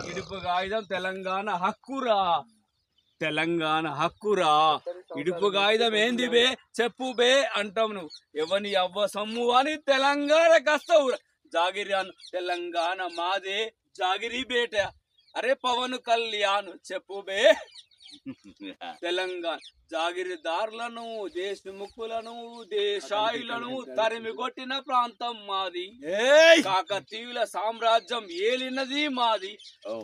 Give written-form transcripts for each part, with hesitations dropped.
ఇడుపు కాగితం తెలంగాణ హక్కురా, తెలంగాణ హక్కురా. ఇడుపు కాగితం ఏంది బే చెప్పు బే అంటావు నువ్వు. ఎవని అవ్వ సమ్ము అని తెలంగాణ కస్తావు. జాగిరియాను తెలంగాణ మాదే జాగిరి బేట. అరే పవన్ కళ్యాణ్ చెప్పు బే. తెలంగాణ జాగిరిదారులను దేశముఖులను దేశాయులను తరిమి కొట్టిన ప్రాంతం మాది. కాకతీయుల సామ్రాజ్యం ఏలినది మాది.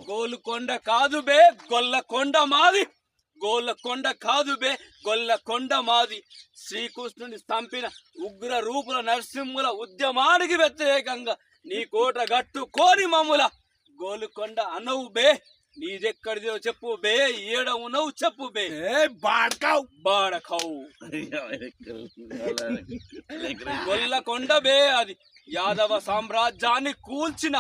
గోలుకొండ కాదు బే గొల్లకొండ మాది. గోల్లకొండ కాదు బే గొల్లకొండ మాది. శ్రీకృష్ణుని చంపిన ఉగ్ర రూపుల నరసింహుల ఉద్యమానికి వ్యతిరేకంగా నీ కోట గట్టుకోని మమ్ముల గోలుకొండ అనవు బే. నీదెక్కడిదో చెప్పు బే. ఏడవునవు చెప్పు బే. బాడకావు గొల్లకొండ బే. అది యాదవ సామ్రాజ్యాన్ని కూల్చిన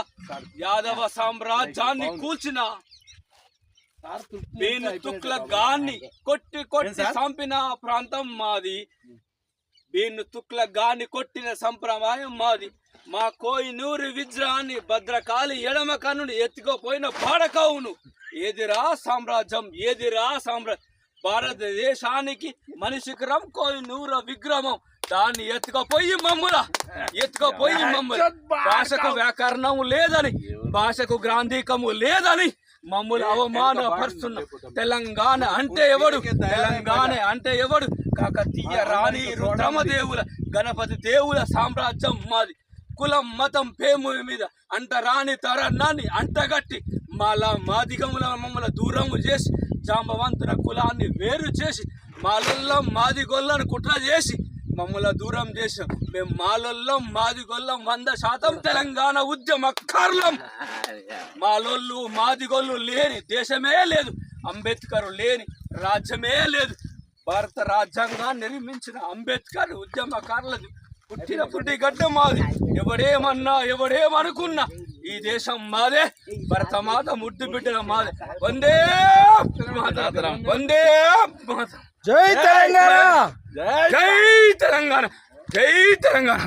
బీను తుక్ల గాన్ని కొట్టి చంపిన ప్రాంతం మాది. బీను తుక్ల గాన్ని కొట్టిన సంప్రదాయం మాది. మా కోహినూరు విగ్రహాన్ని భద్రకాళి ఎడమ కన్నుని ఎత్తుకోపోయిన బాడకవును. ఏదిరా సామ్రాజ్యం, ఏదిరా సామ్రాజ్యం. భారతదేశానికి మనిషికరం కోహినూరు విగ్రహం. దాన్ని ఎత్తుకపోయి మమ్ముల భాషకు వ్యాకరణము లేదని, భాషకు గ్రాంధికము లేదని మమ్ముల అవమానపరుస్తున్న. తెలంగాణ అంటే ఎవడు, తెలంగాణ అంటే ఎవడు? కాకతీయ రాణి రుద్రమదేవుల గణపతి దేవుల సామ్రాజ్యం మాది. కులం మతం పేము మీద అంటరాని తరుణాన్ని అంటగట్టి మాదిగముల మమ్మల్ని దూరము చేసి జాంబవంతుల కులాన్ని వేరు చేసి మాలొల్లం మాదిగొల్లను కుట్ర చేసి మమ్మల్ని దూరం చేసాం. మేము మాలొల్లం మాదిగొల్లం 100% తెలంగాణ ఉద్యమకారులం. మాలొల్లు మాదిగొల్లు లేని దేశమే లేదు. అంబేద్కర్ లేని రాజ్యమే లేదు. భారత రాజ్యాంగాన్ని నిర్మించిన అంబేద్కర్ ఉద్యమకారులది పుట్టి గడ్డ మాది. ఎవడేమనుకున్నా ఈ దేశం మాదే. భరతమాత ముద్దు బిడ్డల మాదే. వందే మాతరం, వందే మాతరం. జై తెలంగాణ, జై తెలంగాణ, జై తెలంగాణ.